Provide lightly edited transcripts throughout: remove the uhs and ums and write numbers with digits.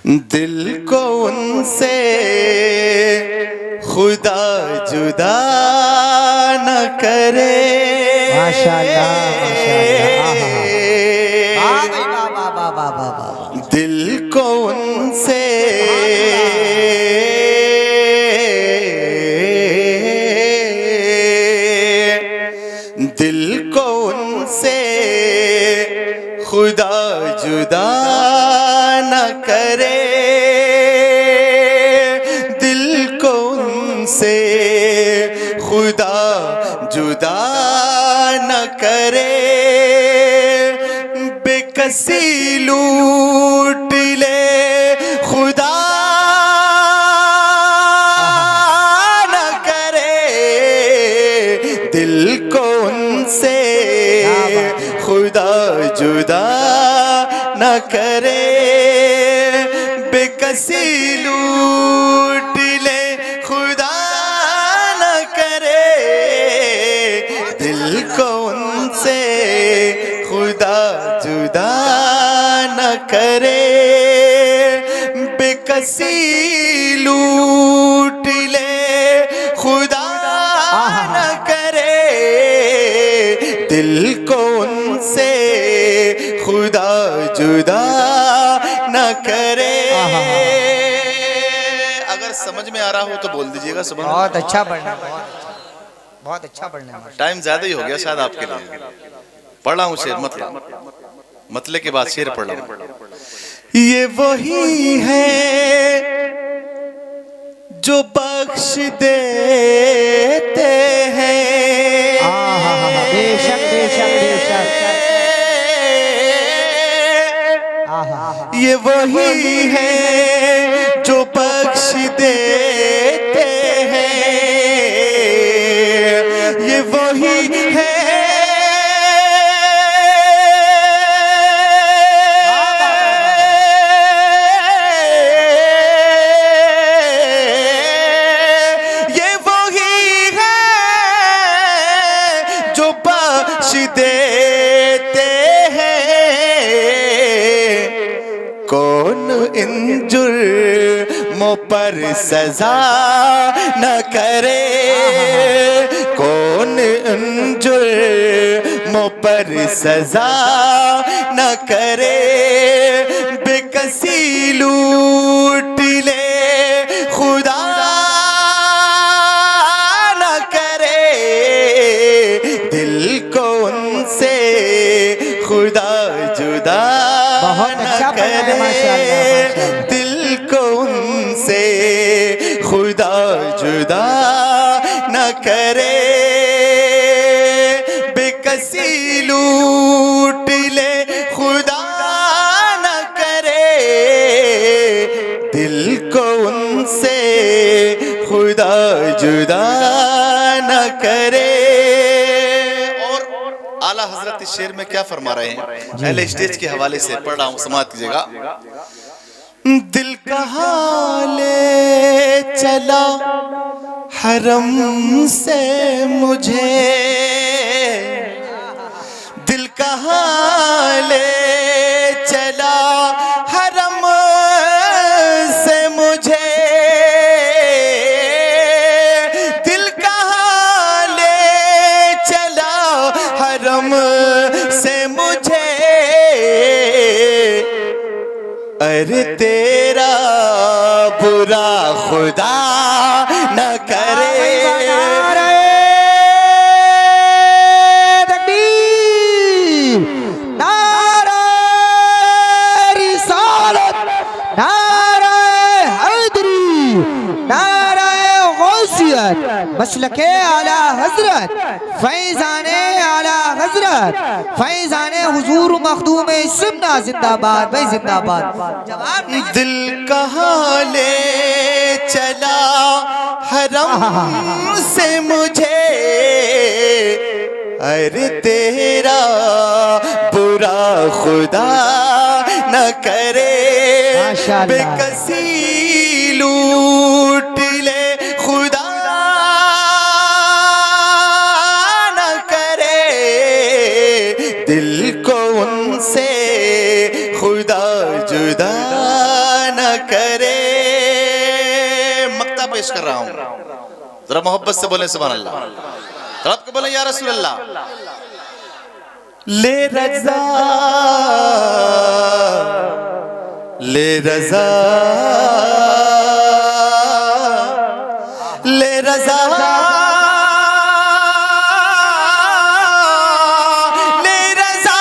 दिल को उनसे खुदा जुदा न करे। माशाअल्लाह माशाअल्लाह। दिल को उनसे दिल को उनसे खुदा जुदा न करे। दिल को उनसे खुदा जुदा न करे। बेकसी लूट ले खुदा न करे। दिल को उनसे खुदा जुदा न करे। बेकसी लूट ले खुदा न करे। दिल को उनसे खुदा जुदा न करे। बेकसी लूट ले खुदा न करे। दिल को उनसे खुदा जुदा न करे। अगर समझ में आ रहा हो तो बोल दीजिएगा। सुबह बहुत अच्छा पढ़ना, बहुत अच्छा पढ़ना। टाइम ज्यादा ही हो गया शायद आपके लिए। पढ़ रहा हूँ शेर, मतले के बाद शेर पढ़ रहा हूँ। ये वही है जो बख्श देते हैं। बेशक बेशक बेशक। ये वही है जो बख्श देते हैं। ये वही है देते हैं। कौन इन जुर्मों पर सजा न करे। कौन इन जुर्मों पर सजा न करे। बेकसी लूट ले खुदा न करे। दिल को उनसे खुदा जुदा न करे। दिल को उनसे खुदा जुदा न करे। बेकसी लूट ले खुदा न करे। दिल को उनसे खुदा जुदा न करे। आला हजरत इस शेर में क्या फरमा रहे हैं, पहले स्टेज के हवाले से पढ़ रहा हूँ, समाअत कीजिएगा। दिल कहाँ ले चला हरम से मुझे। दिल कहाँ ले चला हरम से मुझे। दिल कहाँ ले चला हरम से मुझे। अरे तेरा बुरा खुदा न करे। तकबीर, नारे रिसालत, नारे हैदरी, नारे गौसियत, मसलके आला हजरत, फैज़ाने आला हजरत, फैज़ाने हुजूर मखदूम सुन्ना जिंदाबाद भाई जिंदाबाद। दिल कहाँ ले चला हरम से मुझे। अरे तेरा बुरा खुदा न करे। बेकसी लूट ले खुदा न करे। दिल को उनसे खुदा जुदा न करे। मक्ता पेश कर रहा हूं, जरा मोहब्बत से बोले सुभान अल्लाह, तड़प के बोले या रसूल अल्लाह। ले रज़ा ले रज़ा ले रज़ा ले रज़ा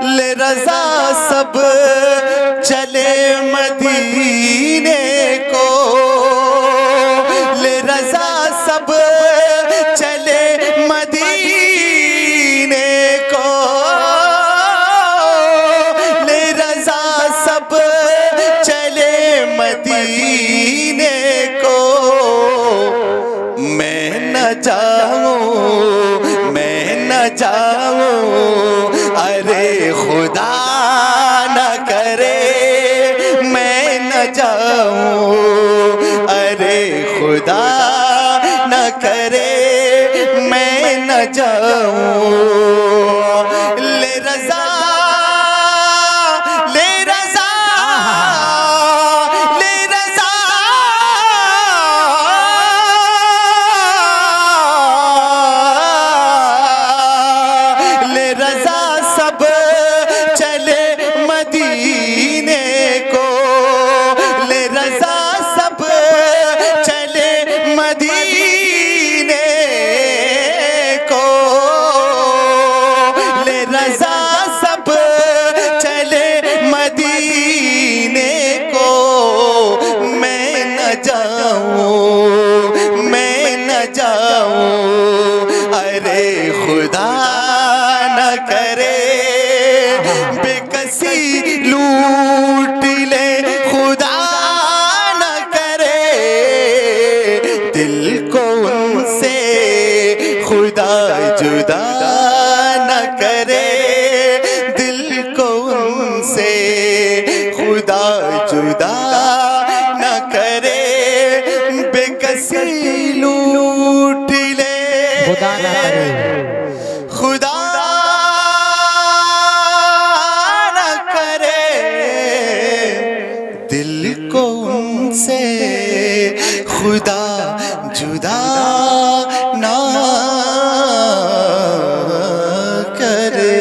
ले रज़ा सब चले मदीने को। ले रज़ा सब चले मदीने को। ले रज़ा सब चले मदीने को। मैं न जाऊं मैं न जाऊं, अरे खुदा न करे मैं न जाऊं, अरे खुदा न करे मैं न जाऊं। ले रज़ा ले रज़ा ले रज़ा ले रज़ा सब चले मदीने को। ले रज़ा सब चले मदीने को। ले रज़ा सब चले मदीने को। मैं न जाऊं मैं न जाऊं, अरे खुदा न करे बेकसी लूट ले, खुदा न करे दिल को उनसे खुदा जुदा न करे। दिल को उनसे खुदा जुदा न करे बेकसी लूट ले, खुदा ना करे खुदा न करे दिल को उनसे खुदा जुदा ना करे।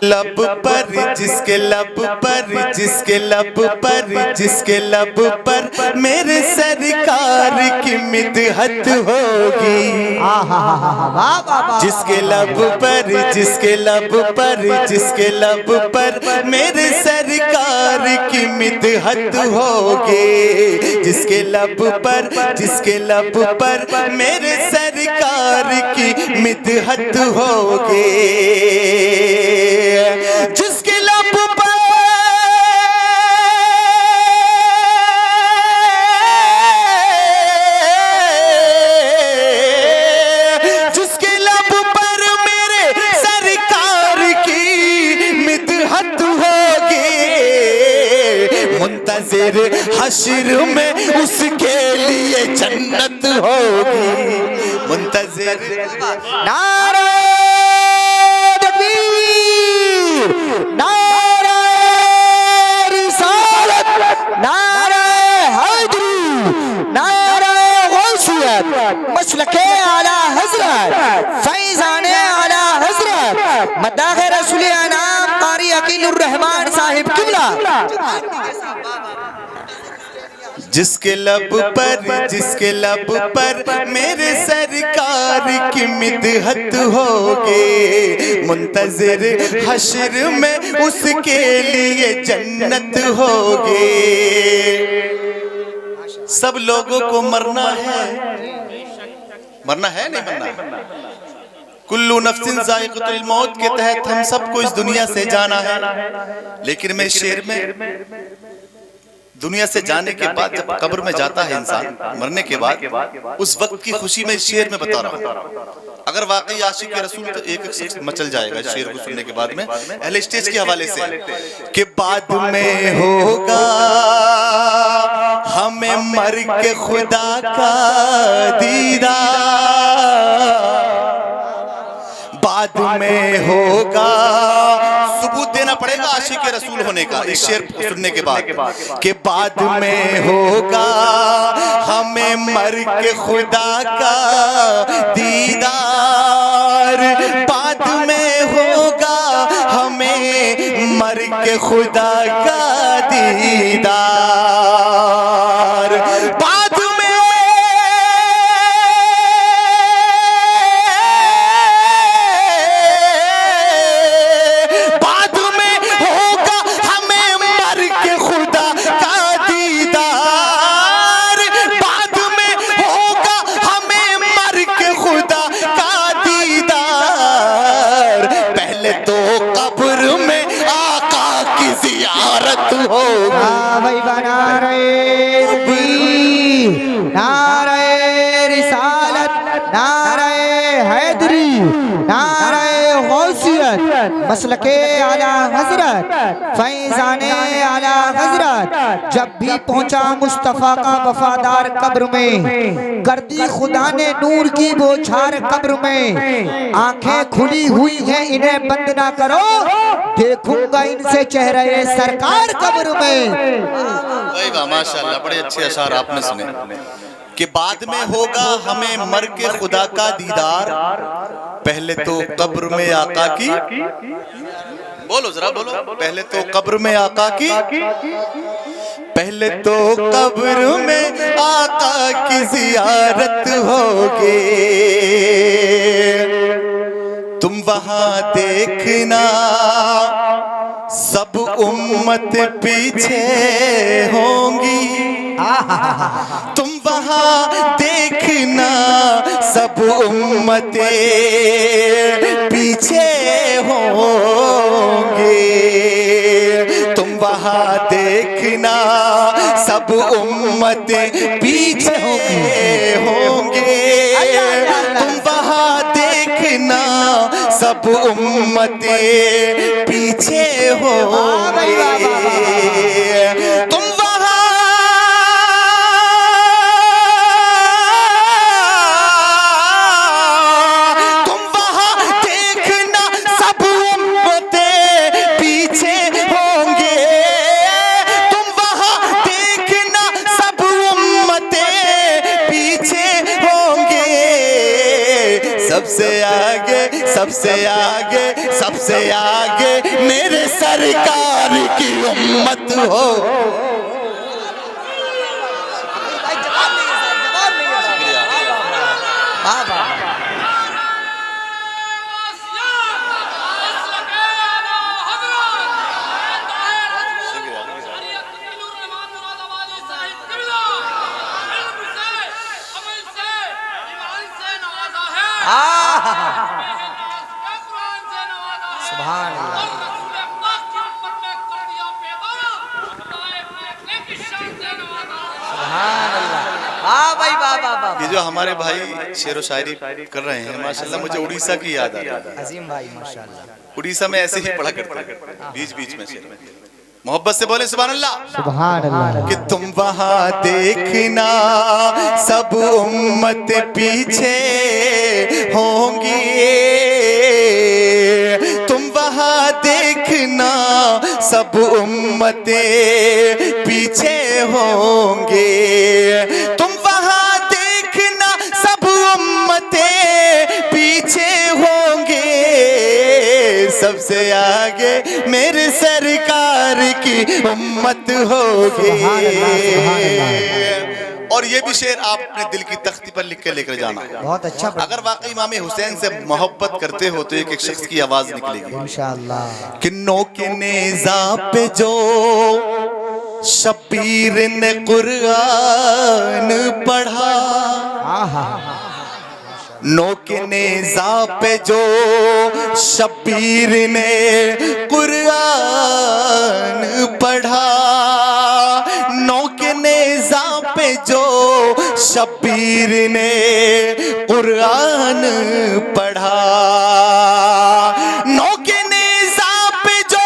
लब पर जिसके लब पर जिसके लब पर जिसके लब पर मेरे सरकार की मिदहत होगी। जिसके लब पर जिसके लब पर जिसके लब पर मेरे सरकार की मिदहत होगी। जिसके लब पर जिसके लब पर मेरे सरकार की मिदहत होगी। जिसके लब पर जिसके लब पर मेरे सरकार की मिदहत होगी। मुंतज़िर हश्र में उसके लिए जन्नत होगी। मुंतज़िर नारे नारे रिसालत, नारे हैदरी, नारे गौसियत, मसलके आला हजरत, फैज़ाने आला हजरत, मदाह रसूल अनाम कारी अकीलुर रहमान साहिब किबला। जिसके लब पर मेरे सरकार की मिदहत होगी। मुंतज़िर हश्र में उसके लिए जन्नत होगी। सब लोगों को मरना है नहीं मरना। कुल्लू नफ्सिन ज़ाइक़तुल मौत के तहत हम सबको इस दुनिया से जाना है। लेकिन मैं शेर में दुनिया से जाने के बाद जब कब्र में जाता है इंसान मरने के बाद, उस वक्त की खुशी में शेर में बता रहा हूँ। अगर वाकई आशिक रसूल तो एक शख्स मचल जाएगा शेर को सुनने के बाद में। अहले स्टेज के हवाले से कि बाद में होगा हमें मर के खुदा का दीदार। बाद में होगा, सबूत देना पड़ेगा आशिक रसूल होने का इस शेर को सुनने के बाद, कि बाद में होगा हमें मर के खुदा का दीदार, बाद में होगा हमें मर के खुदा का दीदार, बाद में होगा हमें मर के खुदा का दीदार, बाद में होगा हमें मर के खुदा का दीदार, पहले तो कब्र में आका की जियारत होगी। भाई बना नारे रिसालत, नारे हैदरी, नारे गौसियत, मसलके आला हजरत, फैजाने आला हजरत। जब भी पहुंचा मुस्तफा का वफादार कब्र में, कर दी खुदा ने नूर की बौछार कब्र में, आंखें खुली हुई हैं इन्हें बंद ना करो, देखूंगा इनसे चेहरे सरकार कब्र में। वाह माशाल्लाह, बड़े अच्छे अशार आपने सुने कि बाद में होगा हमें मर के खुदा का दीदार, पहले तो कब्र में आका की, बोलो जरा बोलो, पहले तो कब्र में आका की, पहले तो कब्र में आका की जियारत होगी, तुम वहां देखना सब उम्मत पीछे होंगी, तुम वहां देखना सब उम्मतें पीछे होंगी, तुम वहां देखना सब उम्मतें पीछे होंगे, तुम वहां देखना सब उम्मतें पीछे होंगे, तुम सबसे आगे, सबसे आगे मेरे सरकार की उम्मत हो। ये जो हमारे भाई शेर व शायरी कर रहे हैं माशाल्लाह, मुझे उड़ीसा की याद आ रही है। अजीम भाई माशाल्लाह, उड़ीसा में ऐसे ही पढ़ा करते हैं बीच बीच में शेर, मोहब्बत से बोले सुभान अल्लाह, सुभान अल्लाह। कि तुम वहां देखना सब उम्मत पीछे होंगी, तुम वहां देखना सब उम्मतें पीछे होंगे, तुम वहां देखना सब उम्मतें पीछे होंगे, सबसे आगे मेरे सरकार की उम्मत होगी। और ये भी शेर आप अपने दिल की तख्ती पर लिख के लेकर जाना, बहुत अच्छा। अगर वाकई इमाम हुसैन से मोहब्बत करते हो तो एक एक शख्स की आवाज निकलेगी इंशाअल्लाह, कि नो के नेज़ा पे जो शबीर ने कुरान पढ़ा, नो के नेज़ा पे जो शबीर ने कुरान पढ़ा, नो के नेज़ा पे जो शबीर ने कुरान पढ़ा, नो के नेज़ा पे जो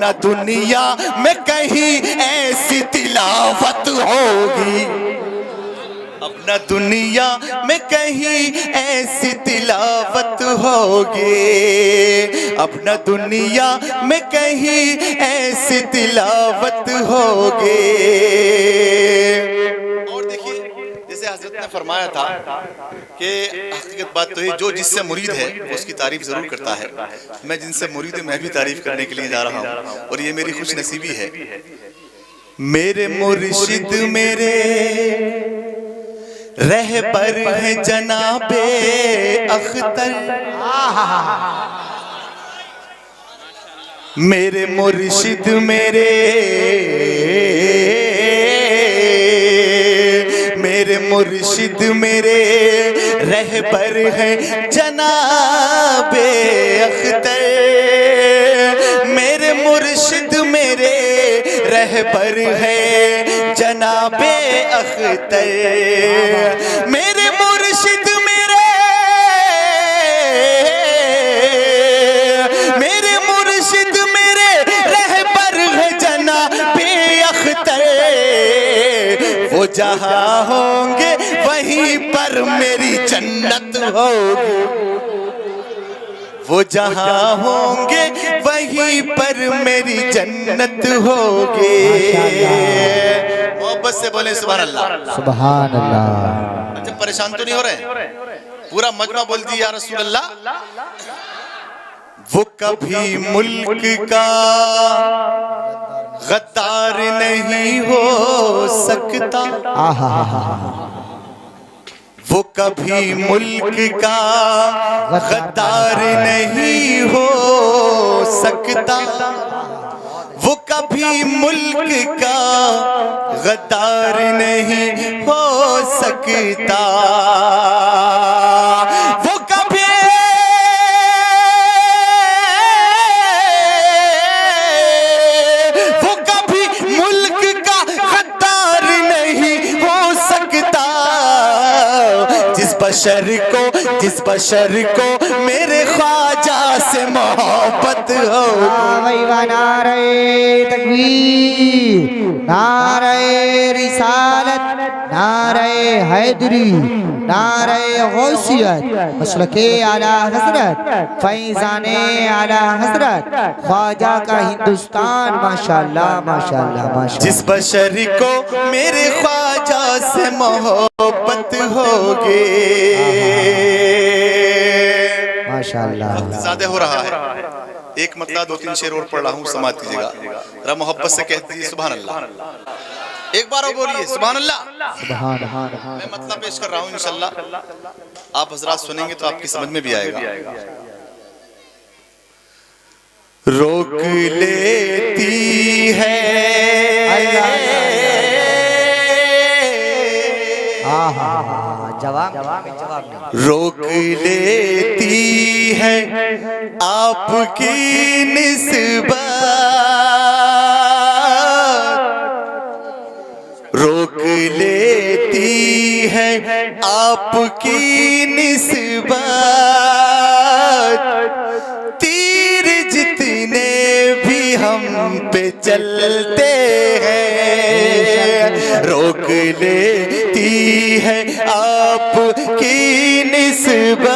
न दुनिया में कहीं ऐसी तिलावत होगी, अब न दुनिया में कहीं ऐसी तिलावत होगी, अब न दुनिया में कहीं ऐसी तिलावत होगी। और देखिए जैसे हजरत ने फरमाया था कि हकीकत बात तो है, जो जिससे मुरीद है वो उसकी तारीफ जरूर करता है। मैं जिनसे मुरीद हूं मैं भी तारीफ करने के लिए जा रहा हूं और ये मेरी खुश नसीबी है। मेरे मुर्शिद मेरे रहबर है जनाबे अख्तर, मेरे मुर्शिद मेरे मुर्शिद मेरे रहबर है जनाबे अख्तर, मेरे मुर्शिद मेरे रहबर है जनाबे अख्तर, मेरे मुर्शिद मेरे मुर्शिद मेरे रहबर है जनाबे अख्तर, वो जहां होंगे वहीं पर मेरी जन्नत होगी, वो जहां होंगे वहीं पर मेरी जन्नत होगी। मोहब्बत से बोले सुभान अल्लाह, सुभान अल्लाह। अच्छा परेशान तो नहीं हो रहे? पूरा मजमा बोल दिया या रसूल अल्लाह। वो कभी मुल्क का गद्दार नहीं हो सकता, वो कभी मुल्क का गद्दार नहीं हो सकता, वो कभी मुल्क का गद्दार नहीं हो सकता, वो कभी मुल्क का गद्दार नहीं हो सकता, जिस बशर को मेरे ख्वाजा से मोहब्बत हो। नारे तकबीर, नारे रिसालत, नारे हैदरी, नारे गौसियत, मसलके आला हजरत, फैज़ाने आला हजरत, ख्वाजा का हिंदुस्तान। माशाअल्लाह माशाअल्लाह माशाअल्लाह। जिस बशर को मेरे ख्वाजा से मोहब्बत होगी, माशाअल्लाह। वक्त ज्यादा हो रहा है, एक मतलब 2-3 शेर और पढ़ रहा हूँ, समाप्त कीजिएगा जरा, मोहब्बत से कह दीजिए सुभान अल्लाह। एक बार और बोलिए सुभान अल्लाह। सुभान अल्लाह। मैं मतलब पेश कर रहा हूँ, इंशाल्लाह आप हजरात सुनेंगे तो आपकी समझ में भी आएगा। रोक लेती है जवाब रोक लेती है आपकी निस्बत, रोक लेती है आपकी निस्बत, तीर जितने भी हम पे चलते हैं, रोक लेती है आपकी निस्बत,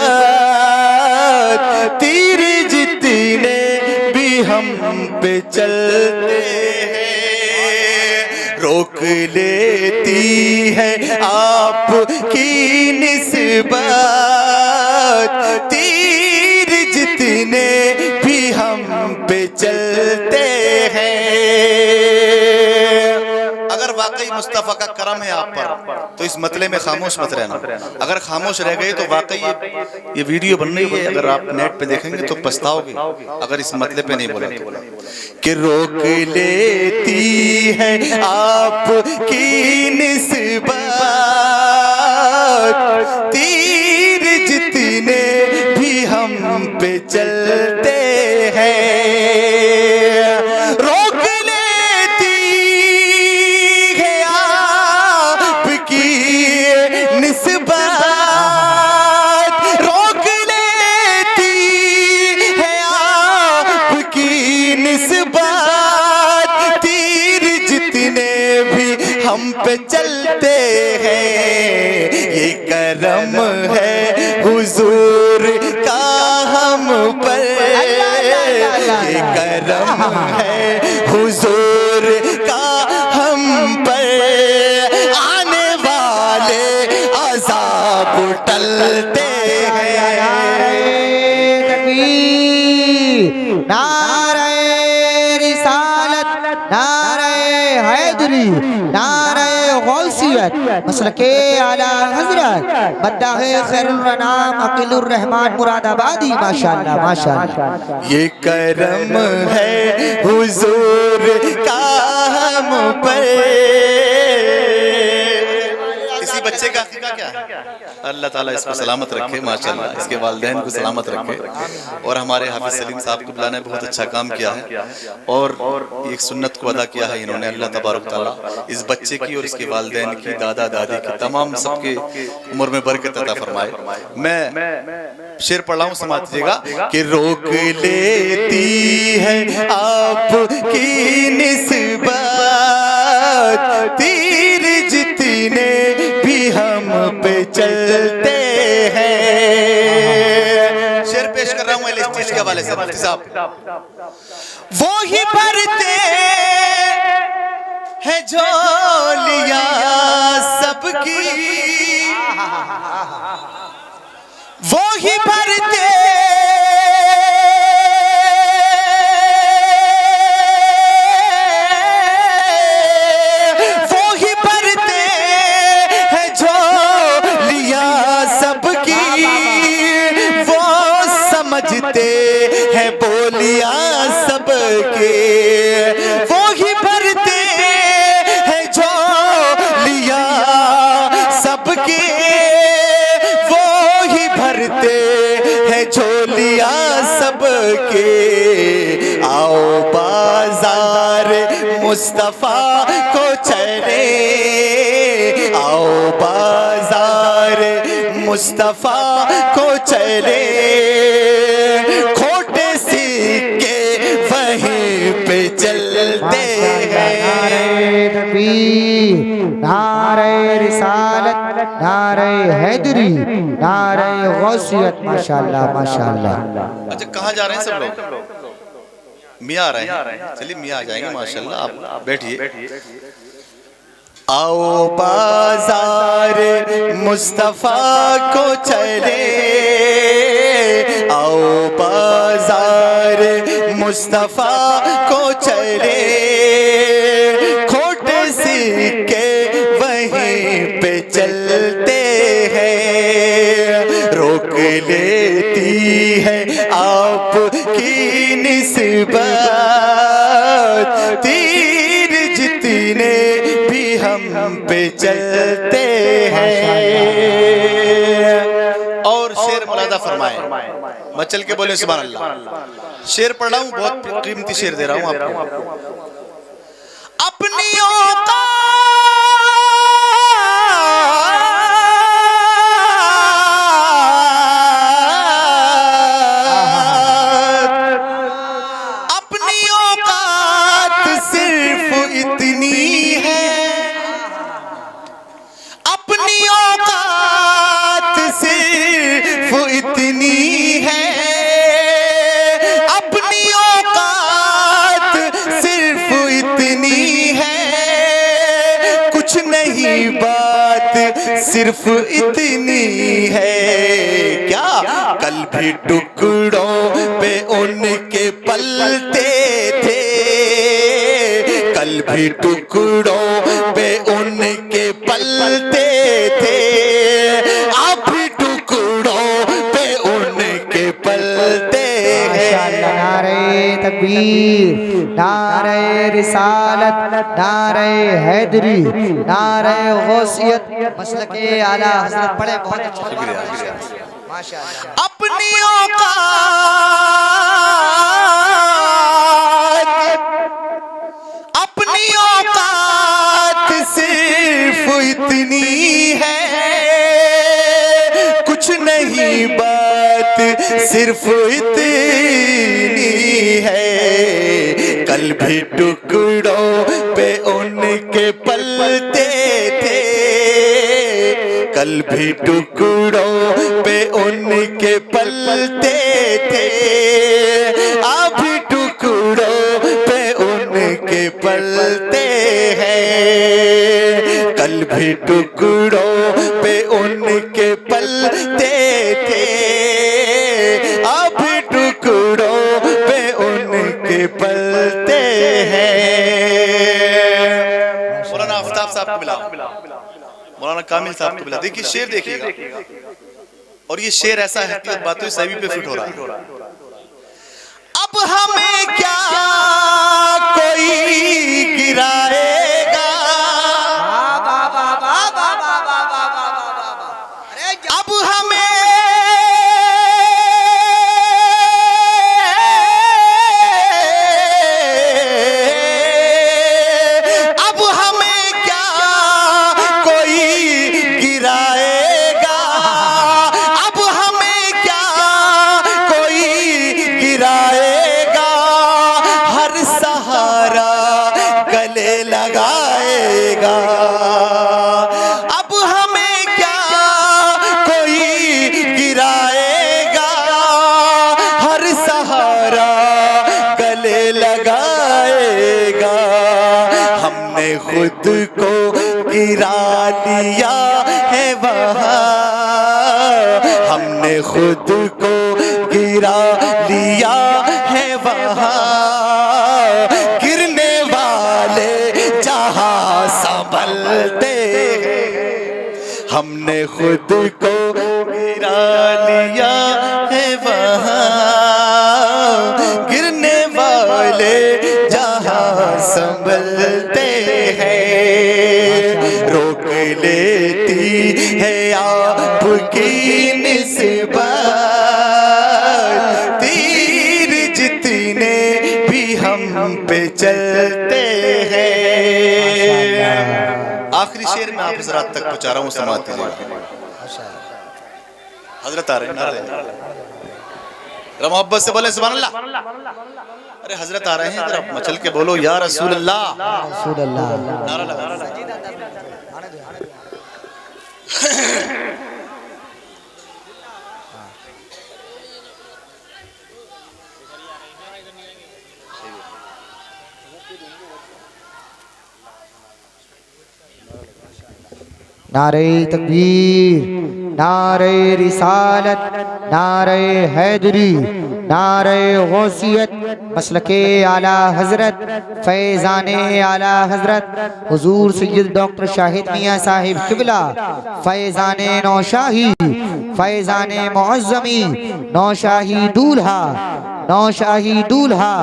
तीर जितने भी हम पे चलते हैं, रोक लेती है आपकी निस्बत, तीर जितने भी हम पे चलते हैं। अगर वाकई मुस्तफ़ा का करम है आप पर तो इस मतले में खामोश मत रहना, अगर खामोश रह गए तो वाकई ये वीडियो बन रही है, अगर आप नेट पे देखेंगे तो पछताओगे अगर इस मतले पे नहीं बोला कि रोक लेती है आपकी निस्बत, तीर जितने भी हम पे चलते हैं, रोक लेती है आपकी निस्बत, रोक लेती है आपकी निस्बत, पे चलते हैं। ये करम है हुजूर का हम पर, ये करम है हुजूर का हम पर। आने वाले अज़ाब टलते हैं। नारे रिसालत, नारे हैदरी, नारे गौसियत, मसलके आला हजरत, बद्दाहे खैरुल अनाम अकीलुर रहमान मुरादाबादी। माशाअल्लाह माशाअल्लाह। ये करम है हुजूर का हम पर। इसी बच्चे का क्या अल्लाह ताला इसको सलामत रखे, माशाअल्लाह इसके वालिदैन को सलामत रखे। और हमारे हाफिज सलीम साहब कुबला ने बहुत अच्छा काम किया है और एक सुन्नत को अदा किया है इन्होंने। अल्लाह तबारक ताला इस बच्चे की और इसके वालिदैन की, दादा दादी की, तमाम सबके उम्र में बरकत अता फरमाए। मैं शेर पढ़ रहा हूँ, समझिएगा कि रोक लेती है आपकी निस्बत, तीर जितने भी हम पे चलते हैं। शेर पेश कर रहा हूँ एलएसटी के हवाले से मुफ्ती साहब। वो ही भरते हैं झोलियां सबकी, वो ही भरते हैं झोलियां सबकी, वो समझते हैं बोलियां सबके। वो ही भरते हैं झोलियां सबकी, वो ही भरते हैं झोलियां सबके। आओ बाजार मुस्तफा को चले, आओ बाजार मुस्तफा को चले। खोटे सिक्के वहीं पे चलते हैं। नारे रिसालत, नारे हैदरी, नारे गौसियत। माशाअल्लाह माशाअल्लाह। अच्छा कहाँ जा रहे हैं सब लोग? मियाँ आ रहे हैं, चलिए मियाँ आ जाएंगे माशाअल्लाह। आप बैठिए। आओ बाजार मुस्तफा को चले, आओ बाजार मुस्तफा को चले। खोटे सिक्के वहीं पे चलते हैं। रोक लेती है आपकी निस्बत, तीर जितने भी हम पे चलते हैं। और शेर मुलादा फरमाए, मैं चल के बोले सुभान अल्लाह। शेर पढ़ रहा हूँ, बहुत कीमती शेर दे रहा हूँ आपको। अपनी औकात सिर्फ इतनी है, अपनी औकात सिर्फ इतनी है, अपनी औकात सिर्फ इतनी है। कुछ नहीं बात सिर्फ इतनी है। क्या कल भी टुकड़ों पे उनके पलते थे, कल भी टुकड़ों पे उनके पलते थे, आप भी टुकड़ों पे उनके पलते हैं। नारे तकबीर, नारे रिसालत, नारे हैदरी, नारे गौसियत, मसलके आला हजरत। पढ़े बहुत अच्छा, माशाअल्लाह। अपनी औकात, अपनी औकात सिर्फ इतनी है। कुछ नहीं बात सिर्फ इतनी है। कल भी टुकड़ों पे उनके पलते कल भी टुकड़ों पे उनके पलते थे, अभी टुकड़ों पे उनके पलते हैं। कल भी टुकड़ों पे उनके पलते थे, अभी टुकड़ों पे उनके पलते हैं। मौलाना आफ्ताब साहब को मिला, मौलाना कामिल साहब को मिला। देखिए शेर देखिएगा, और ये शेर ऐसा है कि बातों सभी पे फिट हो रहा है। अब हमें क्या कोई गिराएगा, अब हमें लगाएगा, अब हमें क्या कोई गिराएगा, हर सहारा गले लगाएगा। हमने खुद को गिरा लिया है वहाँ, हमने खुद को गिरा लिया है वहाँ, गिरने वाले जहाँ संभलते हैं। हमने खुद को गिरा लिया है वहाँ, गिरने वाले जहाँ संभलते हैं। रोक लेती है आपकी निस्बत, तीर जितने भी हम पे चलते हैं। आखिरी शेर में आप हजरात तक पहुंचा रहा हूँ, समात कीजिए। हजरत आ रहे हैं, जरा मोहब्बत से बोले सुभान अल्लाह। अरे हजरत आ रहे हैं, जरा मचल के बोलो या रसूल अल्लाह। नारा लगा। नारे तकबीर, नारे रिसालत, नारे हैदरी, नारे गौसियत, मसलके आला हजरत, फैज़ाने आला हजरत हुजूर सैयद डॉक्टर शाहिद मियाँ साहिब किबला, फैज़ाने नौशाही, फैज़ाने मुअज़्ज़मी, नौशाही दूल्हा, नौशाही दूल्हा,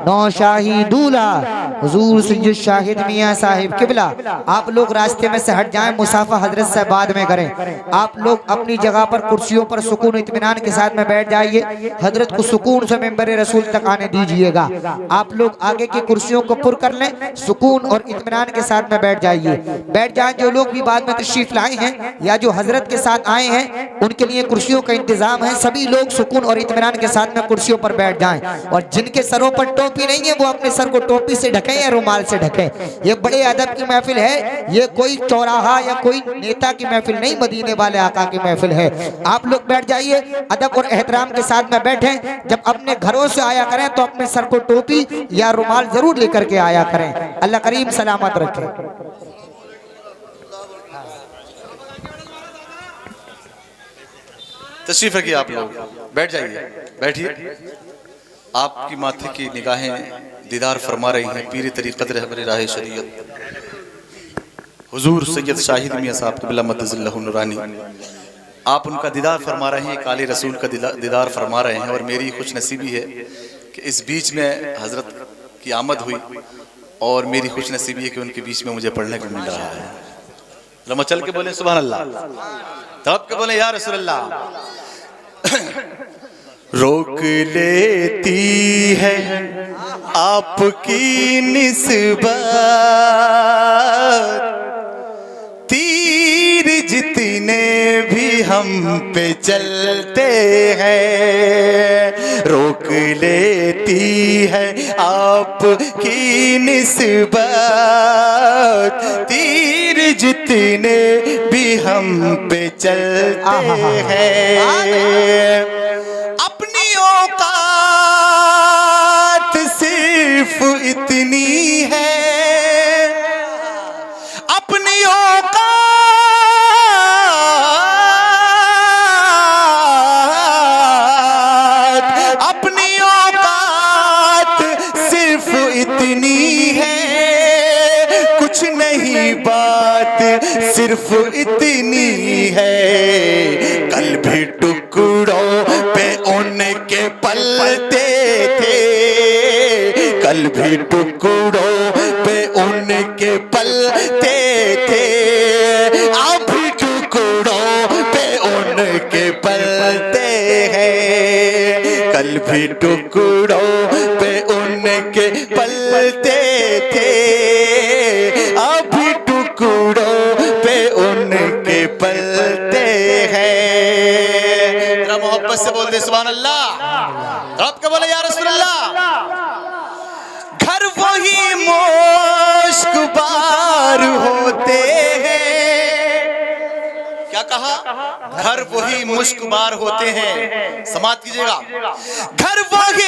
नौशाही दूल्हा हुजूर सैयद शाहिद मियाँ साहिब किबला। आप लोग रास्ते में से हट जाएं, मुसाफा हजरत से बाद में करें। आप लोग अपनी जगह पर कुर्सियों पर सुकून इत्मीनान के साथ में बैठ जाइए। हजरत को सुकून से मेंबर रसूल तक आने दीजिएगा। आप लोग आगे की कुर्सियों को पुर कर लें, सुकून और इत्मीनान के साथ में बैठ जाइए। बैठ जाएं। जो लोग भी बाद में तशरीफ लाए हैं या जो हजरत के साथ आए हैं, उनके लिए कुर्सियों का इंतजाम है। सभी लोग सुकून और इत्मीनान के साथ में कुर्सियों पर बैठ जाएं। और जिनके सरों पर टोपी नहीं है, वो अपने सर को टोपी से ढकें या रुमाल से ढकें। ये बड़े अदब की महफिल है, ये कोई चौराहा या कोई नेता की महफिल नहीं, मदीने वाले आका की महफिल है। आप लोग बैठ जाइए, अदब और एहतराम के साथ में बैठें। जब अपने घरों से आया करें तो अपने सर को टोपी या रुमाल जरूर लेकर के आया करें। अल्लाह करीम सलामत रखे। तशरीफ रखिए, आप लोग बैठ जाइए, बैठिए। आपकी माथे की निगाहें दीदार फरमा रही हैं पीर तरीक़त रहबर राह शरीयत हुजूर सैयद शाहिद मियाँ साहब क़िबला मद्दज़िल्लहु नूरानी। आप उनका दीदार फरमा रहे हैं, काले रसूल का दीदार फरमा रहे हैं। और मेरी खुश नसीबी है कि इस बीच में हजरत की आमद हुई, और मेरी खुश नसीबी है कि उनके बीच में मुझे पढ़ने को मिल रहा है। लम्हा चल के बोले सुभान अल्लाह, तब के बोले या रसूल अल्लाह। रोक लेती है आपकी निस्बत, तीर जितने भी हम पे चलते हैं। रोक लेती है आपकी निस्बत, तीर जितने भी हम पे चलते हैं। अपनी औकात सिर्फ इतनी है, अपनी औकात सिर्फ इतनी है, कुछ नहीं बात सिर्फ इतनी है। कल भी टुकड़ों पे उनके पलते थे, कल भी टुकड़ों पे उनके पलते थे, अभी टुकड़ों पे उनके पलते हैं। कल भी टुकड़ों पे उनके पलते थे, अभी टुकड़ों पे उनके पलते हैं। जरा मोहब्बत से बोल दे सुभान अल्लाह, रब का बोले या रसूल अल्लाह। घर वही मुश्कबार होते हैं, क्या कहा? घर वही मुश्कबार होते हैं। समाप्त कीजिएगा। घर वही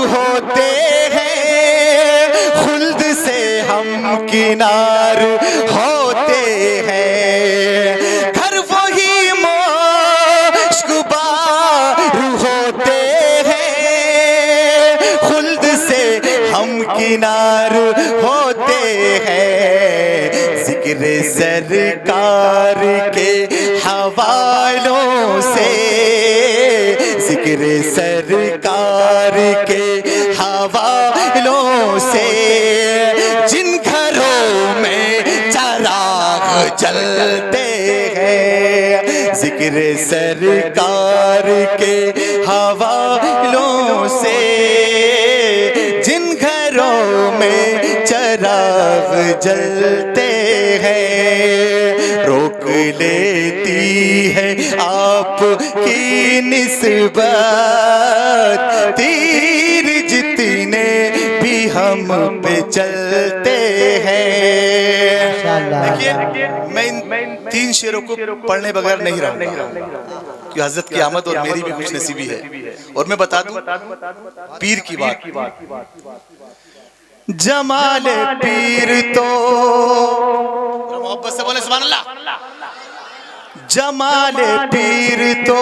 होते हैं, खुल्द से हम किनार होते हैं। घर वही मुश्कबार होते हैं, खुल्द से हम किनार होते हैं। जिक्र सरकार के हवालों से, जिक्र सरकार के हवालों से, जिन घरों में चराग जलते हैं, जिक्र सरकार के हवालों से, जिन घरों में चराग जलते हैं, रोक लेती है आपकी निस्बत, तीर जितने भी हम पे चलते हैं। देखिए, मैं इन 3 शेरों को पढ़ने बगैर नहीं रहूंगा, कि हजरत की आमद और मेरी भी कुछ नसीबी है। और मैं बता दूं पीर की बात, जमाल पीर तो, मोहब्बत से बोले सुभान अल्लाह। जमाल पीर तो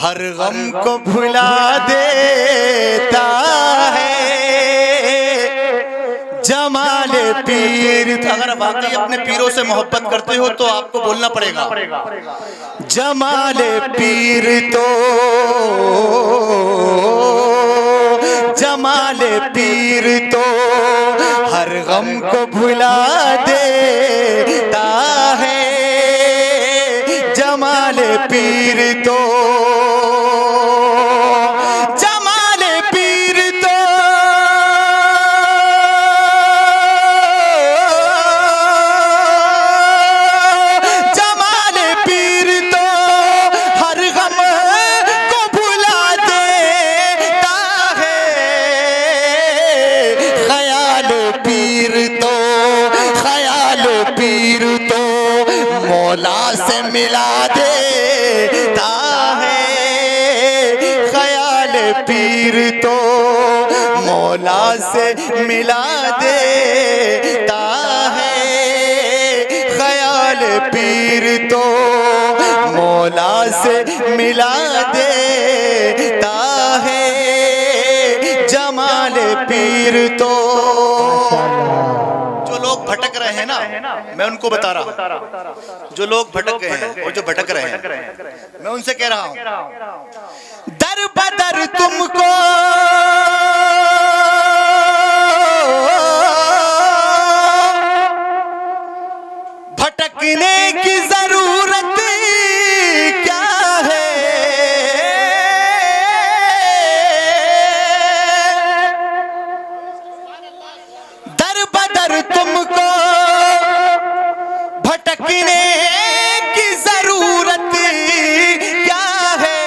हर गम को भुला देता है। जमाल पीर, अगर वाकई अपने पीरों से मोहब्बत करते हो तो आपको बोलना पड़ेगा, जमाल पीर तो, जमाल पीर तो हर गम को भुला देता है। जमाल पीर तो, जमाल पीर तो, जमाल पीर तो हर गम को भुला देता है। ख्याल पीर तो, ख्याल पीर तो मौला से मिला देता है। ख्याल पीर तो मौला से मिला देता है। ख्याल पीर तो मौला से मिला देता है। जमाल पीर तो, लोग भटक रहे हैं ना, मैं उनको बता रहा हूं, जो लोग भटक गए हैं और जो भटक रहे हैं, मैं उनसे कह रहा हूं, दर बदर तुमको भटकने की जरूरत क्या है। दर बदर तुमको भटकने की जरूरत क्या है।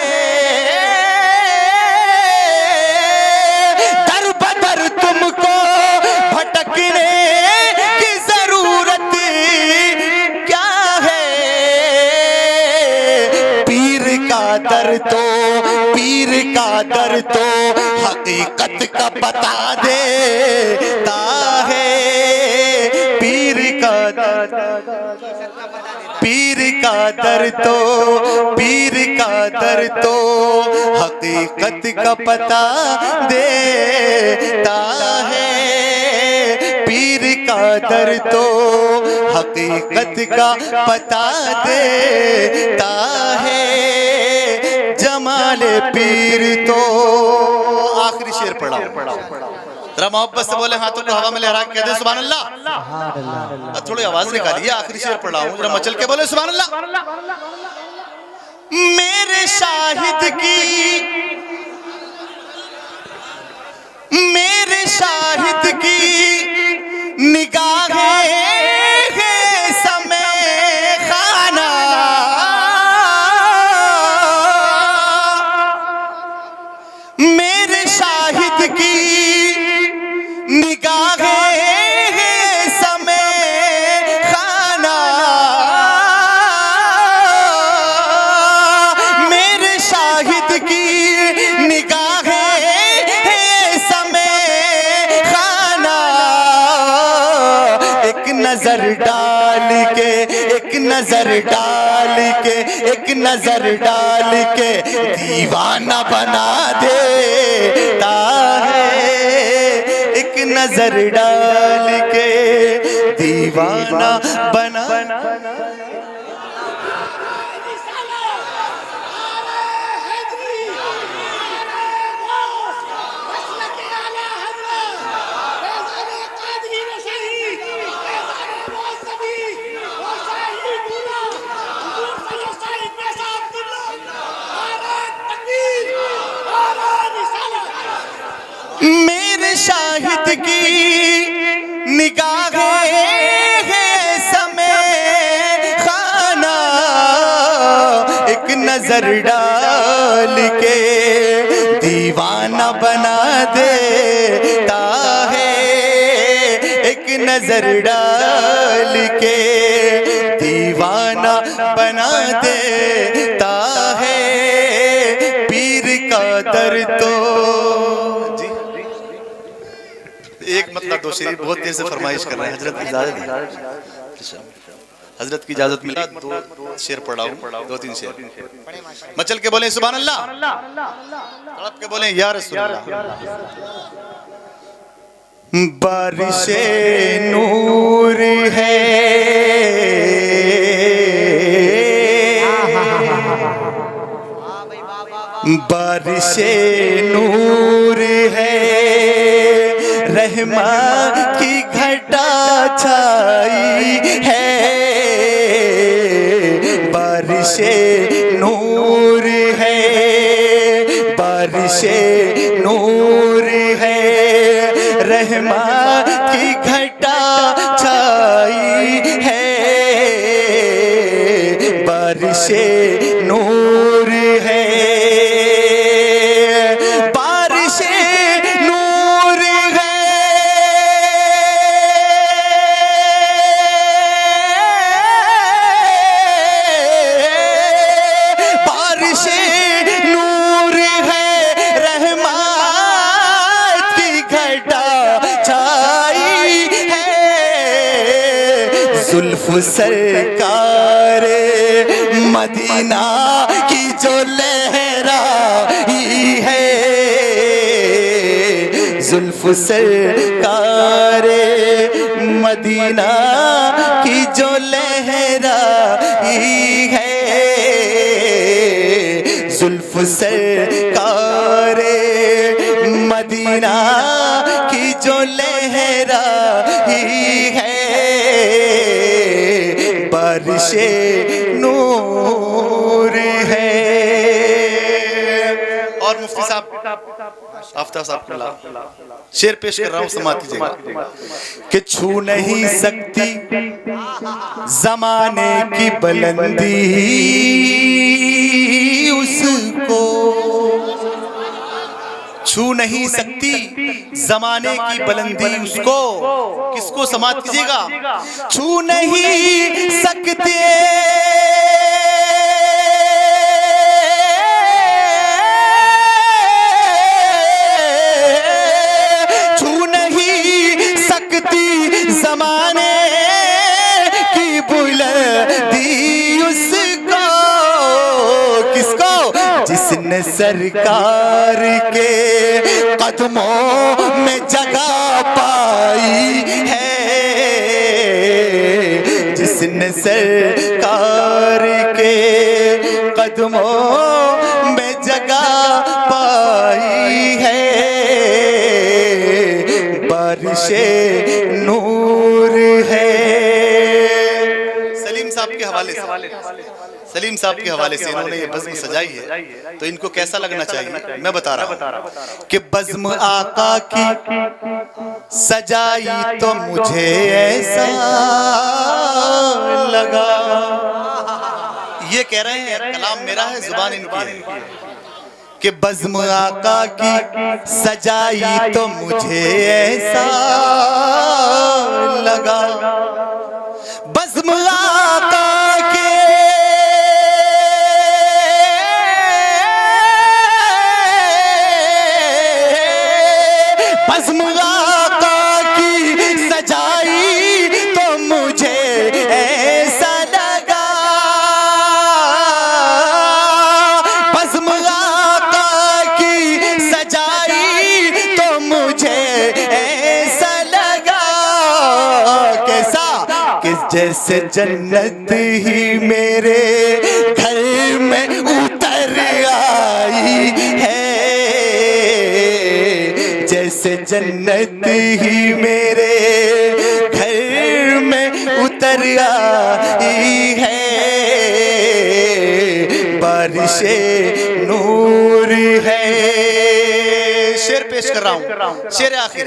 दर तो पीर का दर तो हकीकत का बता देता है। पीर का दर तो पीर का दर तो हकीकत का पता देता है। पीर का दर तो हकीकत का पता देता है। जमाले पीर तो आखिरी शेर पढ़ा। जरा मोहब्बत से बोले, हाथों को हवा में लहरा के कह दे सुभान अल्लाह। थोड़ी आवाज निकालिए, आखिरी शेर पढ़ा हूं, जरा मचल के बोले सुभान अल्लाह। मेरे शाहिद की, मेरे शाहिद की निगाहें समय खाना। मेरे शाहिद की निगाहें समय खाना। मेरे शाहिद की निगाहें समय खाना। एक नजर डाल के, एक नजर डाल के, एक नजर डाल के दीवाना बना देता है। एक नजर डाल के दीवाना बना। मेरे शाहिद की निगाहें समय खाना। एक नजर डाल के दीवाना बना देता है। एक नजर डाल के दीवाना बना देता है। पीर का दर तो एक मतलब दो शेर बहुत देर से फरमाइश कर रहे हैं। हजरत की इजाजत है, हजरत की इजाजत मिला, दो शेर पढ़ाऊं, दो तीन शेर मचल के बोले सुभान अल्लाह, तड़प के बोले या रसूल अल्लाह। बारिशे नूर है, बारिशे नूर है, रहमा की घटा छाई है। बारिशे नूर है, बारिशे नूर है, रहमा की घटा छाई है। बारिशे नूर है, जुल्फ सरकार मदीना की जो लहराई है। जुल्फ सरकार मदीना की जो लहराई है। जुल्फ सरकार मदीना की जो लहराई है। बारिशे नूर है। और मुफ्ती साहब आफ्ताब साहब को शेर पेश कर रहा हूं, समात कीजिएगा कि छू नहीं सकती जमाने की बुलंदी उसको, छू नहीं सकती जमाने की बुलंदी उसको। किसको समात कीजिएगा? छू नहीं सकते सरकार के कदमों में जगह पाई है, जिसने सरकार के कदमों में जगह पाई है, बारिशे नूर है। सलीम साहब के हवाले से इन्होंने ये बज़्म सजाई है, तो इनको कैसा लगना चाहिए मैं बता रहा हूँ कि बज़्म आका की सजाई तो मुझे ऐसा लगा। ये कह रहे हैं, कलाम मेरा है, जुबान इनकी है, कि बज़्म आका की सजाई तो मुझे ऐसा लगा, बज़्म आका के बज़्म आका की सजाई तो मुझे ऐसा लगा, बज़्म आका की सजाई तो मुझे ऐसा लगा। कैसा कि जैसे जन्नत ही मेरे घर में उतर आई है, जैसे जन्नत ही मेरे घर में उतर आई है, बारिशे नूर है। शेर पेश कर रहा हूँ, शेर आखिर।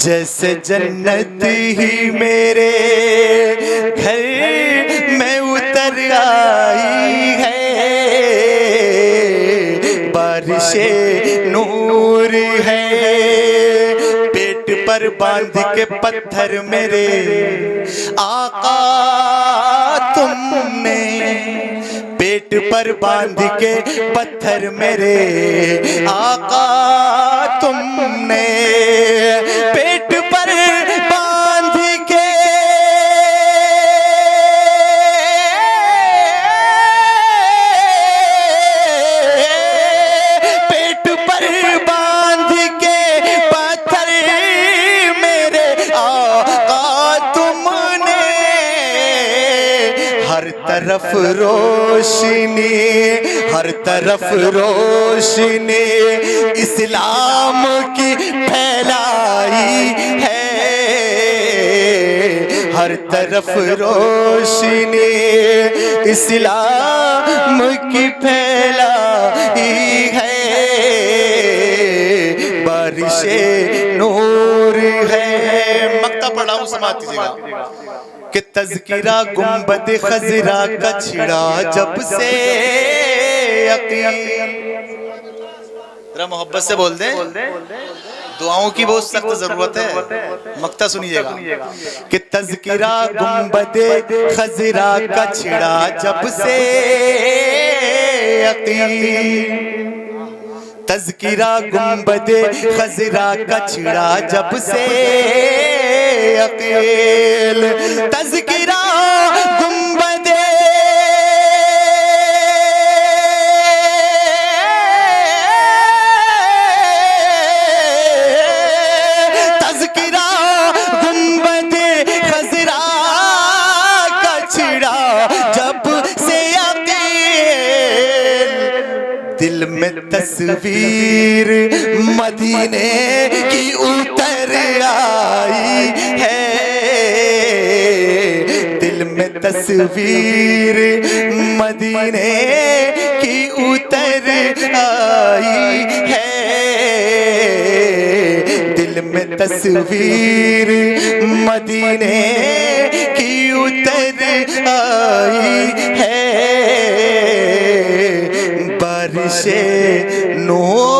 जैसे जन्नत ही मेरे घर में उतर आई है, बारिशे नूर है। पेट पर बांध के पत्थर मेरे आका तुमने, पेट पर बांध के पत्थर मेरे आका तुमने, पेट पर बांध के पेट पर बांध के पत्थर मेरे आका तुमने, हर तरफ रोशनी, हर तरफ रोशनी इस्लाम की फैलाई है, हर तरफ रोशनी इस्लाम की फैलाई है, बारिशे नूर है। मक्ता पढ़ा हूँ, समात कीजिएगा कि तज़किरा गुंबद खज़रा का छिड़ा जब से यकीन। जरा मोहब्बत से बोल दें, दुआओं की बहुत सख्त जरूरत है। मक्ता सुनिएगा कि तज़किरा गुंबद खज़रा का छिड़ा जब से यकीन, तज़किरा गुंबद खज़रा का छिड़ा जब से यकीन, तज़किरा गुंबद तज़किरा गुंबद खज़रा का छिड़ा जब से यकीन, दिल में तस्वीर मदीने की उतर आई है, दिल में तस्वीर मदीने की उतर आई है, दिल में तस्वीर मदीने की उतर आई है, बारिशे नूर